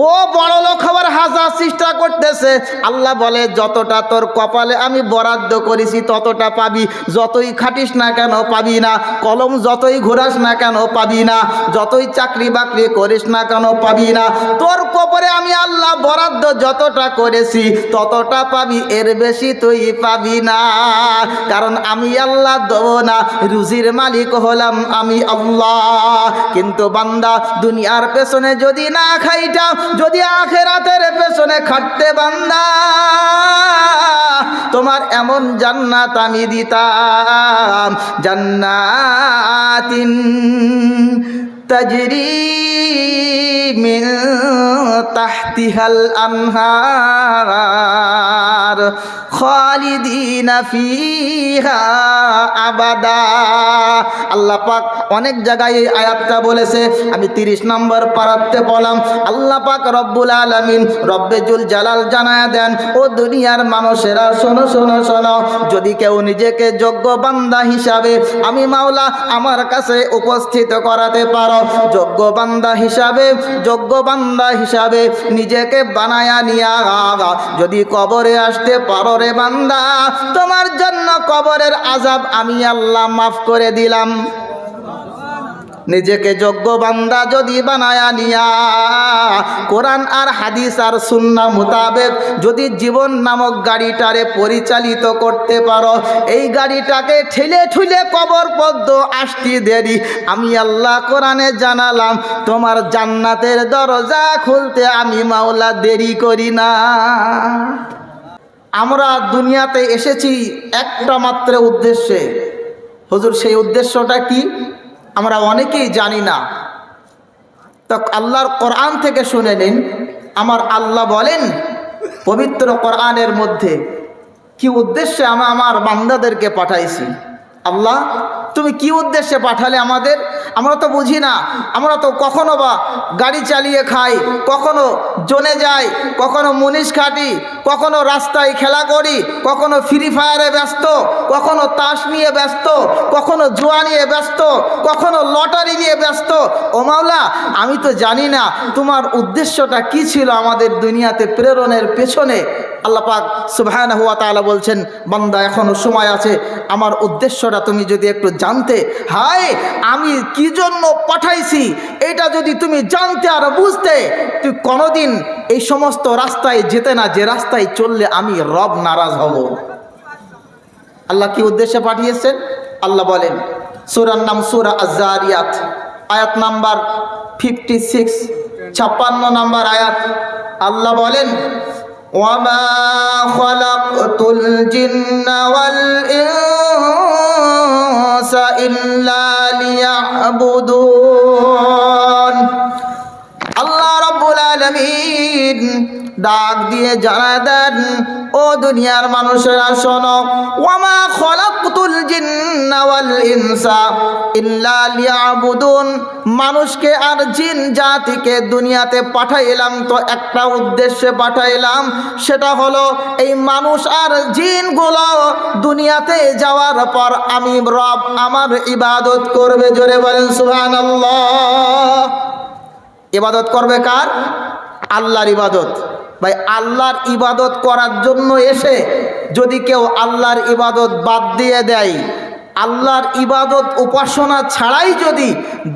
ও বড় লোক হবার হাজার চেষ্টা করতেছে। আল্লাহ বলে যতটা তোর কপালে আমি বরাদ্দ করেছি ততটা পাবি, যতই খাটিস না কেন পাবি না, কলম যতই ঘোরাস না কেন পাবি না, যতই চাকরি বাকরি করিস না কেন পাবি না। তোর কপালে আমি আল্লাহ বরাদ্দ যতটা করেছি ততটা পাবি, এর বেশি তুই পাবি না, কারণ আমি আল্লাহ দেবো না, রুজির মালিক হলাম আমি আল্লাহ। কিন্তু বান্দা দুনিয়ার পেছনে যদি না খাইটা, যদি আখিরাতের পেছনে খাটতে বান্দা, তোমার এমন জান্নাত আমি দিতাম, জান্নাতিন তাজরি মিন তাহতিহাল আনহার খালিদিনা ফিহা আবাদা। আল্লাহ পাক অনেক জায়গায় এই আয়াতটা বলেছে, আমি 30 নম্বর পারাতে বললাম। আল্লাহ পাক রব্বুল আলামিন রব্বে জুল জালাল জানায়া দেন, ও দুনিয়ার মানুষেরা শোনো শোনো শোনো, যদি কেউ নিজেকে যোগ্য বান্দা হিসাবে আমি মাওলা আমার কাছে উপস্থিত করাতে পারো, যোগ্য বান্দা হিসাবে নিজেকে বানায়া নিয়া যদি কবরে আসতে পারো রে বান্দা, তোমার জন্য কবরের আযাব আমি আল্লাহ মাফ করে দিলাম। নিজেকে যোগ্য বান্দা যদি বানায়া নিয়া কোরআন আর হাদিস আর সুন্নাহ মোতাবেক যদি জীবন নামক গাড়িটারে পরিচালিত করতে পারো, এই গাড়িটাকে ঠেলে ঠুলে কবর পর্যন্ত আসতে দেরি আমি আল্লাহ কোরআনে জানালাম, তোমার জান্নাতের দরজা খুলতে আমি মাওলা দেরি করি না। আমরা দুনিয়াতে এসেছি একটা মাত্র উদ্দেশ্যে। হুজুর, সেই উদ্দেশ্যটা কি আমরা অনেকেই জানি না। তো আল্লাহর কোরআন থেকে শুনে নিন। আমার আল্লাহ বলেন পবিত্র কোরআনের মধ্যে কি উদ্দেশ্যে আমি আমার বান্দাদেরকে পাঠাইছি। আল্লাহ তুমি কি উদ্দেশ্যে পাঠালে আমাদের, আমরা তো বুঝি না। আমরা তো কখনো বা গাড়ি চালিয়ে খাই, কখনো জনে যাই, কখনো মুনিশ খাটি, কখনো রাস্তায় খেলা করি, কখনো ফ্রি ফায়ারে ব্যস্ত, কখনো তাস নিয়ে ব্যস্ত, কখনো জুয়া নিয়ে ব্যস্ত, কখনো লটারি নিয়ে ব্যস্ত। ও মাওলা, আমি তো জানি না তোমার উদ্দেশ্যটা কি ছিল আমাদের দুনিয়াতে প্রেরণের পেছনে। আল্লাহ পাক সুবহানাহু ওয়া তাআলা বলছেন, বান্দা এখনো সময় আছে, আমার উদ্দেশ্যটা তুমি যদি একটু জানতে, হায় আমি কি জন্য পাঠাইছি এটা যদি তুমি জানতে আর বুঝতে, তুই কোনোদিন এই সমস্ত রাস্তায় যেতে না যে রাস্তায় চললে আমি রব নারাজ হব। আল্লাহ কি উদ্দেশ্যে পাঠিয়েছেন আল্লাহ বলেন, সূরার নাম সূরা আয-যারিয়াত, আয়াত নাম্বার 56, 56 নম্বর আয়াত। আল্লাহ বলেন, ওয়ামা খালাকতুল জিন্না ওয়াল ইনসা ইল্লা লিয়াবুদুন। আল্লাহ রাব্বুল আলামিন ডাক দিয়ে জানায় দেন, ও দুনিয়ার মানুষেরা শোনো, ওয়ামা খালাকতুল জিন্না ওয়াল ইনসা ইল্লা লিয়াবুদুন। মানুষকে আর জিন জাতিকে দুনিয়াতে পাঠাইলাম তো একটা উদ্দেশ্যে পাঠাইলাম, সেটা হলো এই মানুষ আর জিনগুলো দুনিয়াতে যাওয়ার পর আমি রব আমার ইবাদত করবে। জোরে বলেন সুবহানাল্লাহ। ইবাদত করবে কার? আল্লাহর ইবাদত। ভাই, আল্লাহর ইবাদত করার জন্য এসে যদি কেউ আল্লাহর ইবাদত বাদ দিয়ে দেয়, আল্লাহর ইবাদত উপাসনা ছাড়াই যদি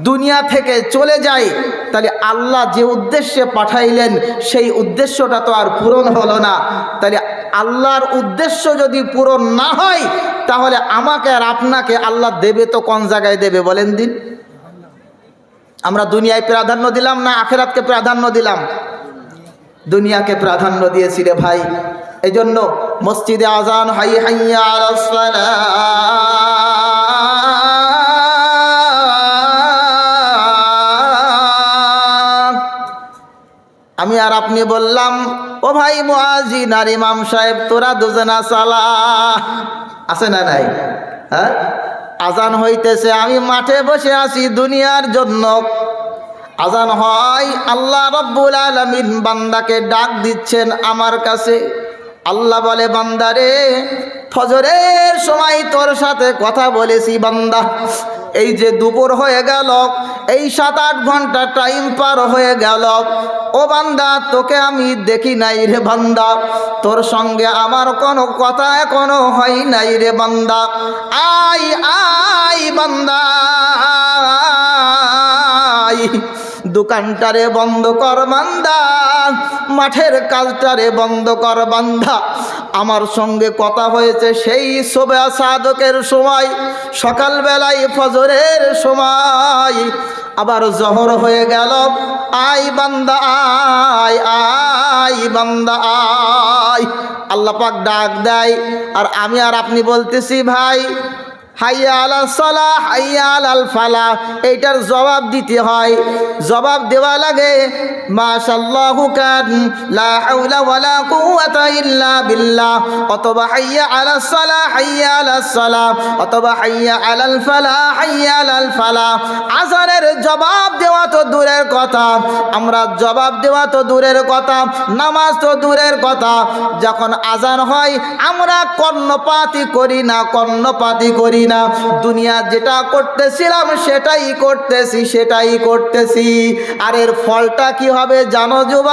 দুনিয়া থেকে চলে যায়, তাহলে আল্লাহ যে উদ্দেশ্যে পাঠাইলেন সেই উদ্দেশ্যটা তো আর পূরণ হলো না। তাহলে আল্লাহর উদ্দেশ্য যদি পূরণ না হয়, তাহলে আমাকে আর আপনাকে আল্লাহ দেবে তো কোন জায়গায় দেবে বলেন দিন? আমরা দুনিয়ায় প্রাধান্য দিলাম না আখিরাতকে প্রাধান্য দিলাম? দুনিয়াকে প্রাধান্য দিয়েছি রে ভাই। এই জন্য মসজিদে আজান, হাই হাইয়া আলাস সালাহ, আমি আর আপনি বললাম, ও ভাই মুয়াজ্জিন আর ইমাম সাহেব তোরা দুজনা সালা, আছে না নাই? হ্যাঁ, আজান হইতেছে, আমি মাঠে বসে আছি দুনিয়ার জন্য। আজান হয়, আল্লাহ রাব্বুল আলামিন বান্দাকে ডাক দিচ্ছেন আমার কাছে। আল্লাহ বলে, বান্দারে ফজরের সময় তোর সাথে কথা বলেছি বান্দা, এই যে দুপুর হয়ে গেল, এই 7-8 ঘন্টা টাইম পার হয়ে গেল, ও বান্দা তোকে আমি দেখি নাই রে বান্দা, তোর সঙ্গে আমার কোনো কথা এখনো হয় নাই রে বান্দা। আয় আয় বান্দা, দোকানটারে বন্ধ কর বান্দা, মাঠের কাজটারে বন্ধ কর বান্দা। আমার সঙ্গে কথা হয়েছে সেই শোবে সাদকের সময়, সকালবেলায় ফজরের সময়, আবার জহর হয়ে গেল। আয় বান্দা আয়, আয় বান্দা আয়। আল্লাহ পাক ডাক দেয়, আর আমি আর আপনি বলতেছি ভাই হাইয়া আলাল সালাহ হাইয়া আলাল ফালাহ, এইটার জবাব দিতে হয়, জবাব দেওয়া লাগে। মাশাআল্লাহু কান লা হাওলা ওয়ালা কুওয়াতা ইল্লা বিল্লাহ, অথবা হাইয়া আলাস সালাহ হাইয়া আলাস সালাহ, অথবা হাইয়া আলাল ফালাহ হাইয়া আলাল ফালাহ। আযানের জবাব দেওয়া তো দূরের কথা, আমরা জবাব দেওয়া তো দূরের কথা, নামাজ তো দূরের কথা, যখন আযান হয় আমরা কর্ণপাতই করি না, কর্ণপাতই করি না। দুনিয়া যেটা করতেছিলাম সেটাই করতেছি, সেটাই করতেছি। আর এর ফলটা কি হবে জানো যুবক?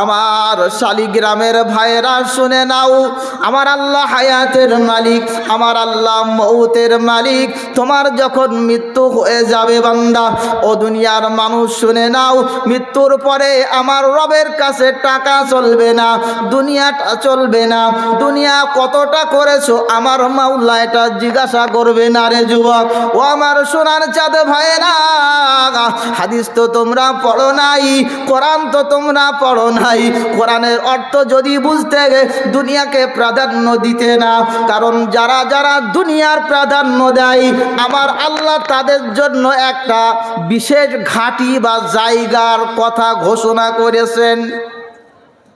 আমার শালিগ্রামের ভাইরা শুনে নাও, আমার আল্লাহ হায়াতের মালিক, আমার আল্লাহ মউতের মালিক। তোমার যখন মৃত্যু হয়ে যাবে বান্দা, ও দুনিয়ার মানুষ শুনে নাও, মৃত্যুর পরে আমার রবের কাছে টাকা চলবে না, দুনিয়াটা চলবে না। দুনিয়া কতটা করেছো আমার মাওলা এটা জিজ্ঞাসা করবে না রে যুবক। ও আমার সোনার চাঁদ ভাইরা, হাদিস তো তোমরা পড়ো নাই, কোরআন তো তোমরা পড়ো নাই। কোরআনের অর্থ যদি বুঝতে দুনিয়াকে প্রাধান্য দিতে না, কারণ যারা যারা দুনিয়ার প্রাধান্য দেয় আমার আল্লাহ তাদের জন্য একটা বিশেষ ঘাঁটি বা জায়গার কথা ঘোষণা করেছেন।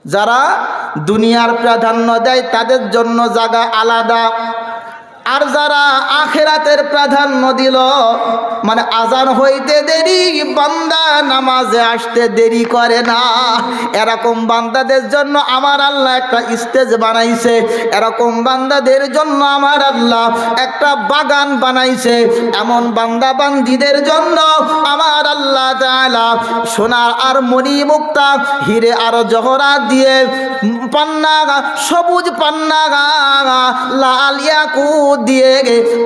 যারা দুনিয়ার প্রাধান্য দেয় তাদের জন্য জায়গা আলাদা, আর যারা আখিরাতের প্রাধান্য দিল, মানে আজান হইতে দেরি বান্দা নামাজে আসতে দেরি করে না, এরকম বান্দাদের জন্য আমার আল্লাহ একটা স্টেজ বানাইছে, এরকম বান্দাদের জন্য আমার আল্লাহ একটা বাগান বানাইছে। এমন বান্দা বান্দিদের জন্য আমার আল্লাহ তাআলা সোনা আর মণি মুক্তা, হিরে আর জহরাত দিয়ে, পান্না সবুজ পান্না, লাল ইয়াকুত দিয়ে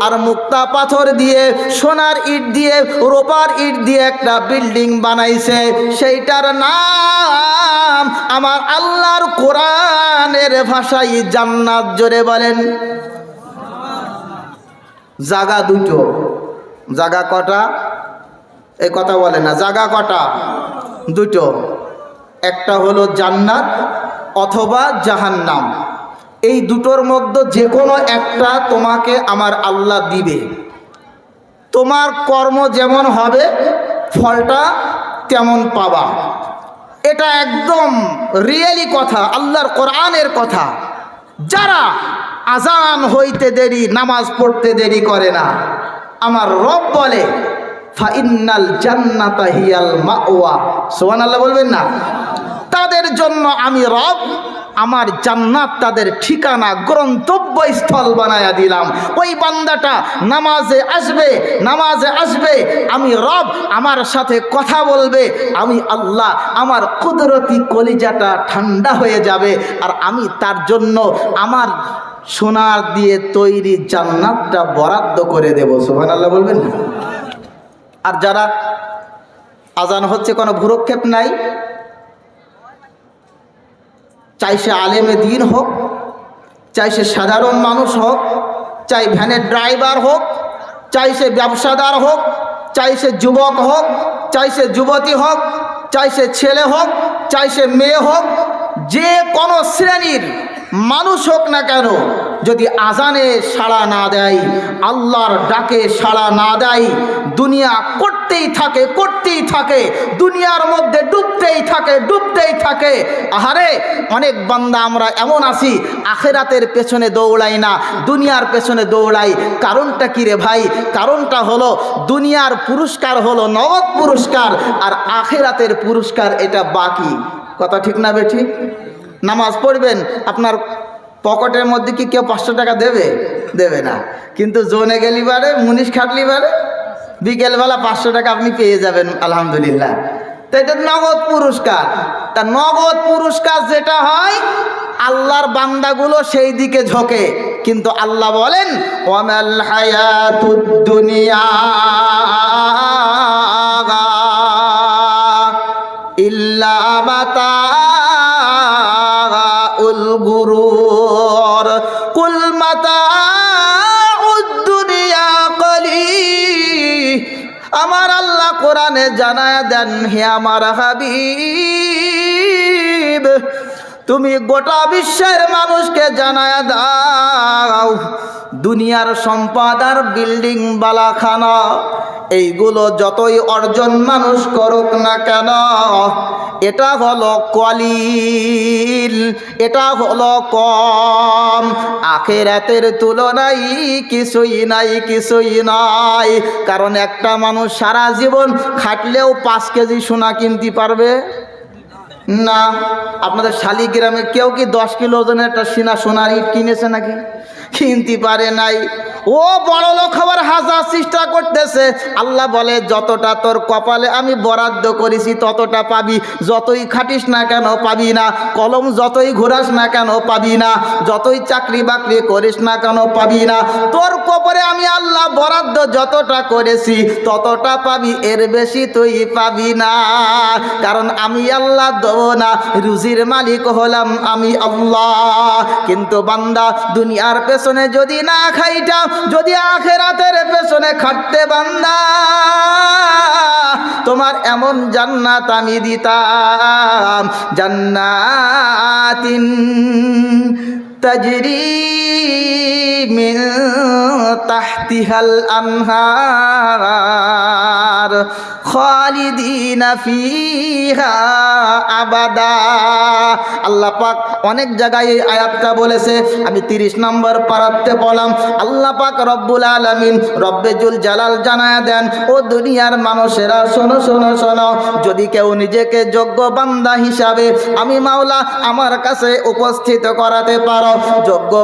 আর মুক্তা পাথর দিয়ে, সোনার ইট দিয়ে, রূপার ইট দিয়ে একটা বিল্ডিং বানাইছে। সেইটার নাম আমার আল্লাহর কোরআনের ভাষায় জান্নাত। জোরে বলেন। জায়গা দুটো, জায়গা কটা? এই কথা বলে না, জায়গা কটা? দুটো, একটা হলো জান্নাত অথবা জাহান্নাম। এই দুটোর মধ্যে যে কোনো একটা তোমাকে আমার আল্লাহ দিবে। তোমার কর্ম যেমন হবে ফলটা তেমন পাবা। এটা একদম রিয়েলি কথা, আল্লাহর কোরআনের কথা। যারা আজান হইতে দেরি, নামাজ পড়তে দেরি করে না, আমার রব বলে ফাইন্নাল জান্নাতা হিয়াল মাওয়া। সুবহানাল্লাহ বলবেন না? তাদের জন্য আমি রব আমার জান্নাত তাদের ঠিকানা, গন্তব্যস্থল বানায়া দিলাম। ওই বান্দাটা নামাজে আসবে, নামাজে আসবে, আমি রব আমার সাথে কথা বলবে, আমি আল্লাহ আমার কুদরতি কলিজাটা ঠান্ডা হয়ে যাবে, আর আমি তার জন্য আমার সোনার দিয়ে তৈরি জান্নাতটা বরাদ্দ করে দেব। সুবহানাল্লাহ বলবেন না? আর যারা আজান হচ্ছে কোনো ভুরুক্ষেপ নাই, চাই সে আলেমে দ্বীন হোক, চাই সে সাধারণ মানুষ হোক, চাই ভ্যানের ড্রাইভার হোক, চাই সে ব্যবসাদার হোক, চাই সে যুবক হোক, চাই সে যুবতী হোক, চাই সে ছেলে হোক, চাই সে মেয়ে হোক, যে কোনো শ্রেণীর মানুষ হোক না কেন, যদি আজানে সাড়া না দেয়, আল্লাহর ডাকে সাড়া না দেয়, দুনিয়া করতেই থাকে, করতেই থাকে, দুনিয়ার মধ্যে ডুবতেই থাকে, ডুবতেই থাকে। আহারে অনেক বান্দা আমরা এমন আছি, আখিরাতের পেছনে দৌড়াই না, দুনিয়ার পেছনে দৌড়াই। কারণটা কি রে ভাই? কারণটা হলো দুনিয়ার পুরস্কার হলো নগদ পুরস্কার, আর আখিরাতের পুরস্কার এটা বাকি। কথা ঠিক না বেঠিক? নামাজ পড়বেন, আপনার পকেটের মধ্যে কি কেউ 500 টাকা দেবে? দেবে না। কিন্তু জোনে গেলি বারে, মুনিশ খাটলি বারে বিকেলবেলা 500 টাকা আপনি পেয়ে যাবেন, আলহামদুলিল্লাহ। তো এটা নগদ পুরস্কার। তা নগদ পুরস্কার যেটা হয়, আল্লাহর বান্দাগুলো সেই দিকে ঝোঁকে। কিন্তু আল্লাহ বলেন, ওয়ামাল হায়াতুদ দুনিয়া ইল্লা মাতাউল গুরুর কুল মাতাউদ দুনিয়া কলিল। আমার আল্লাহ কোরআনে জানায় দেন, হে আমার হাবিব, তুমি গোটা বিশ্বের মানুষকে জানায় দাও, দুনিয়ার সম্পদ আর বিল্ডিং বালাখানা এইগুলো যতই অর্জন মানুষ করুক না কেন, এটা হলো কলিল, এটা হলো কম। আখিরাতের তুলনায় কিছুই নাই, কিছুই নাই। কারণ একটা মানুষ সারা জীবন খাটলেও 5 কেজি সোনা কিনতে পারবে না। আপনাদের শালিগ্রামে কেউ কি 10 কিলো ওজনের একটা সোনার ইট কিনেছে নাকি? কিনতে পারে নাই। ও বড় লোক হবার হাজার চেষ্টা করতেছে। আল্লাহ বলে, যতটা তোর কপালে আমি বরাদ্দ করেছি ততটা পাবি। যতই খাটিস না কেন পাবি না, কলম যতই ঘোরাস না কেন পাবি না, যতই চাকরি বাকরি করিস না কেন পাবি না। তোর কপালে আমি আল্লাহ বরাদ্দ যতটা করেছি ততটা পাবি, এর বেশি তুই পাবি না। কারণ আমি আল্লাহ দেব না, রুজির মালিক হলাম আমি আল্লাহ। কিন্তু বান্দা, দুনিয়ার পেছনে যদি না খাইটা, যদি আখিরাতের পেছনে খাটতে বান্দা, তোমার এমন জান্নাত আমি দিতাম, জান্নাতিন তাজরি মিন তাহতিহাল আনহার খালিদিনা ফিহা আবাদা। আল্লাহ পাক অনেক জায়গায় এই আয়াতটা বলেছে। আমি 30 নম্বর পারাতে বললাম, আল্লাহ পাক রব্বুল আলামিন রব্বে জুল জালাল জানায়া দেন, ও দুনিয়ার মানুষেরা শোনো শোনো শোনো, যদি কেউ নিজেকে যোগ্য বান্দা হিসাবে আমি মাওলা আমার কাছে উপস্থিত করাতে পারো, যোগ্য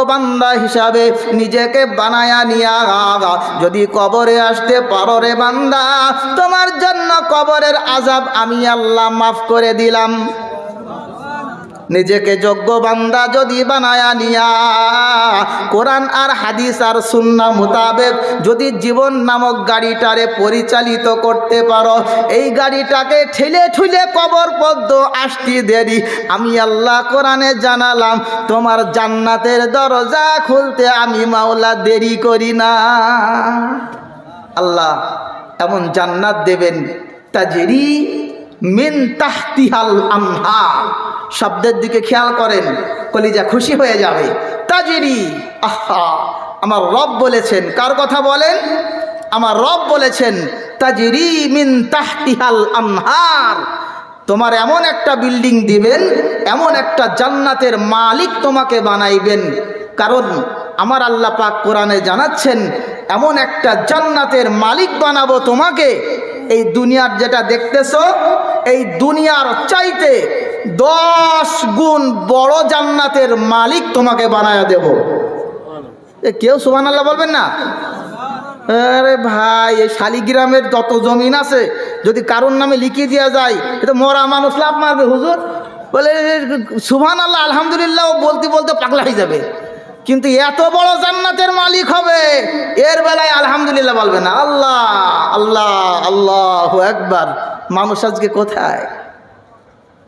বান্দা হিসাবে নিজেকে বানায়া নিয়া যদি কবরে আসতে পারো রে বান্দা, তোমার জন্য কবরের আযাব আমি আল্লাহ মাফ করে দিলাম। নিজেকে যোগ্য বান্দা যদি বানায়া নিয়া কোরআন আর হাদিস আর সুন্নাহ মোতাবেক যদি জীবন নামক গাড়িটারে পরিচালিত করতে পারো, এই গাড়িটাকে ঠেলে ঠুলে কবর পর্যন্ত আসতে দেরি আমি আল্লাহ কোরআনে জানালাম, তোমার জান্নাতের দরজা খুলতে আমি মাওলা দেরি করি না। আল্লাহ এমন জান্নাত দেবেন, তাজরি মিন তাহতিহাল আনহার। শব্দের দিকে খেয়াল করেন, কলিজা খুশি হয়ে যাবে। তাজরি, আহা, আমার রব বলেছেন। কার কথা বলেন? আমার রব বলেছেন, তাজরি মিন তাহতিহাল আনহার। তোমার এমন একটা বিল্ডিং দিবেন, এমন একটা জান্নাতের মালিক তোমাকে বানাইবেন। কারণ আমার আল্লাহ পাক কোরআনে জানাচ্ছেন, এমন একটা জান্নাতের মালিক বানাবো তোমাকে, এই দুনিয়ার যেটা দেখতেছো, এই দুনিয়ার চাইতে 10 গুণ বড় জান্নাতের মালিক তোমাকে বানায়া দেব। কেউ সুবহানাল্লাহ বলবেন না? আরে ভাই, এই শালিগ্রামের যত জমিন আছে যদি কারোর নামে লিখিয়ে দেওয়া যায়, এটা মরা মানুষ লাভ মারবে হুজুর। বলে সুবহানাল্লাহ আলহামদুলিল্লাহ বলতে বলতে পাগলা হয়ে যাবে। কিন্তু এত বড় জান্নাতের মালিক হবে, এর বেলায় আলহামদুলিল্লাহ বলবে না। আল্লাহ আল্লাহ আল্লাহু আকবার। মানুষ আজকে কোথায়?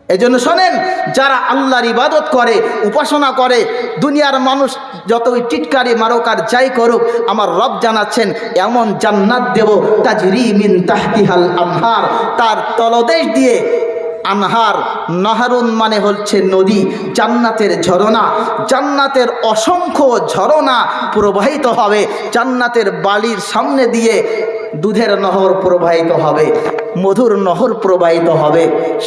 এজন্য শোনেন, যারা আল্লাহর ইবাদত করে, উপাসনা করে, দুনিয়ার মানুষ যতই টিটকারি মারুক আর যাই করুক, আমার রব জানাচ্ছেন এমন জান্নাত দেব, তাজরি মিন তাহতিহাল আনহার, তার তলদেশ দিয়ে আনহার, নাহারুন মানে হচ্ছে নদী, জান্নাতের ঝরনা, জান্নাতের অসংখ্য ঝরনা প্রবাহিত হবে। জান্নাতের বাড়ির সামনে দিয়ে দুধের নহর প্রবাহিত হবে, মধুর নহর প্রবাহিত হবে,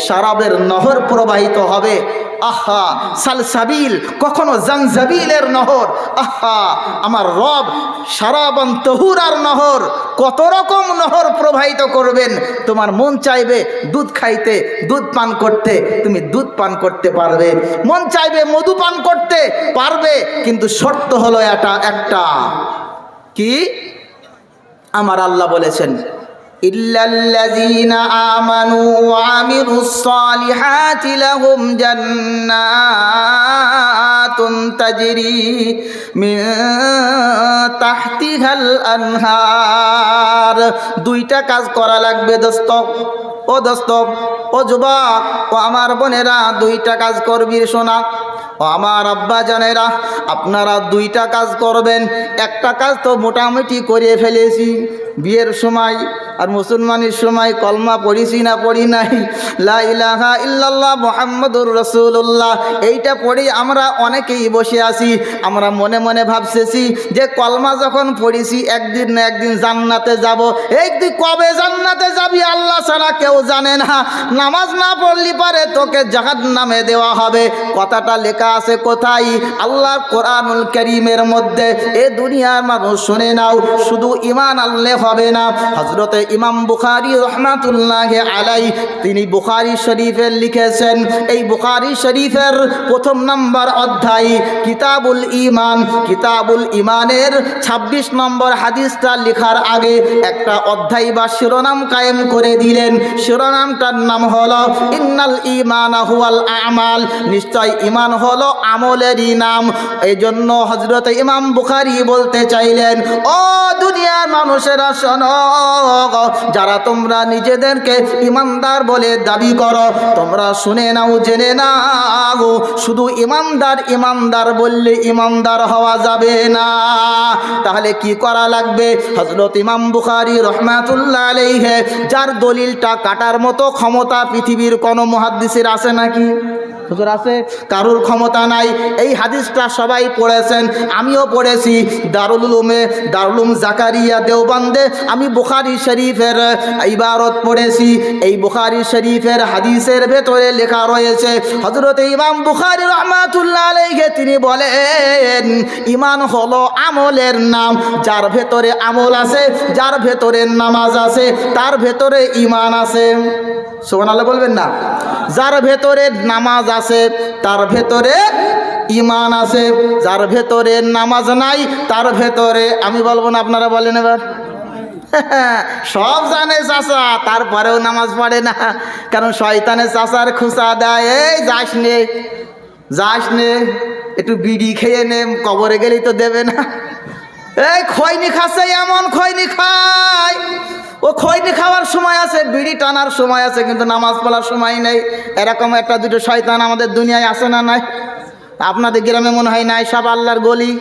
শরাবের নহর প্রবাহিত হবে। আহা সালসাবিল, কখনো জানজাবিলের নহর। আহা আমার রব শরাবান তহুরার নহর, কত রকম নহর প্রবাহিত করবেন। তোমার মন চাইবে দুধ খাইতে, দুধ পান করতে, তুমি দুধ পান করতে পারবে। মন চাইবে মধু পান করতে পারবে, কিন্তু শর্ত হলো এটা একটা, কি? আমার আল্লাহ বলেছেন, ইল্লাল্লাযীনা আমানু ওয়া আমিলুস সালিহাতি লাহুম জান্নাতুন তাজরি মিন তাহতিহাল আনহার। দুইটা কাজ করা লাগবে দোস্ত, ও দোস্ত, ও যুবক, ও আমার বোনেরা, দুইটা কাজ করবি শোনা। ও আমার আব্বা জানেরা, আপনারা দুইটা কাজ করবেন। একটা কাজ তো মোটামুটি করে ফেলেছি বিয়ের সময়, আর মুসলমানের সময় কলমা পড়িছি না পড়ি নাই, লা ইলাহা ইল্লাল্লাহ মুহাম্মাদুর রাসূলুল্লাহ, এইটা পড়ি আমরা অনেকেই বসে আছি। আমরা মনে মনে ভাবতেছি যে কলমা যখন পড়িছি একদিন না একদিন জান্নাতে যাব। এই তুই কবে জান্নাতে যাবি আল্লাহ ছাড়া কেউ জানে না। নামাজ না পড়লি পারে তোকে জাহান্নামে দেওয়া হবে। কথাটা লেখা আছে কোথায়? আল্লাহর কোরআনুল কারীমের মধ্যে। এ দুনিয়ার মানুষ শুনে নাও, শুধু ঈমান আনলে হবে না। হযরতে ইমাম বুখারী রাহমাতুল্লাহি আলাইহি তিনি বুখারী শরীফে লিখেছেন, এই বুখারী শরীফের ১ম নম্বর অধ্যায় কিতাবুল ঈমান, কিতাবুল ঈমানের ২৬ নম্বর হাদিসটা লেখার আগে একটা অধ্যায় বা শিরোনাম কায়েম করে দিলেন। শিরোনামটার নাম হলো ইন্নাল ঈমানা হুয়াল আমাল, নিশ্চয় ঈমান হলো আমলেরই নাম। এই জন্য হযরত ইমাম বুখারী বলতে চাইলেন, ও দুনিয়ার মানুষেরা শোনো, যারা তোমরা নিজেদেরকে ইমানদার বলে দাবি করো, তোমরা শুনে নাও, জেনে নাও, শুধু ইমানদার ইমানদার বললে ইমানদার হওয়া যাবে না। তাহলে কি করা লাগবে? হযরত ইমাম বুখারী রাহমাতুল্লাহ আলাইহি, যার দলিলটা কাটার মতো ক্ষমতা পৃথিবীর কোনো মুহাদ্দিসের আছে নাকি? হুজুর আছে? কারুর ক্ষমতা নাই। এই হাদিসটা সবাই পড়েছেন, আমিও পড়েছি দারুল উলুমে, দারুল উলুম জাকারিয়া দেওবন্দে আমি বুখারী শরীফের ইবারত পড়েছি। এই বুখারী শরীফের হাদিসের ভেতরে লেখা রয়েছে, হযরত ইমাম বুখারী রাহমাতুল্লাহ আলাইহি তিনি বলেন, ঈমান হলো আমলের নাম। যার ভেতরে আমল আছে, যার ভেতরে নামাজ আছে, তার ভেতরে ঈমান আছে। সুবহানাল্লাহ বলবেন না? যার ভেতরে নামাজ আছে তার ভেতরে ঈমান আছে, যার ভেতরে নামাজ নাই তার ভেতরে, আমি বলবো না, আপনারা বলেন এবার। সব জানে চাচা, তারপরেও নামাজ পড়ে না, কারণ শয়তানের চাচার খুঁচা দেয়, এই যাস নে, যাস নে, একটু বিড়ি খেয়ে নে, কবরে গেলেই তো দেবে না। এই খৈনি খাচ্ছে, এমন খৈনি খায়, ও খৈনি খাওয়ার সময় আছে, বিড়ি টানার সময় আছে, কিন্তু নামাজ পড়ার সময় নেই। এরকম একটা দুটো শয়তান আমাদের দুনিয়ায় আছে না নাই? আপনাদের গ্রামে মনে হয় নাই? সব আল্লাহর গলি।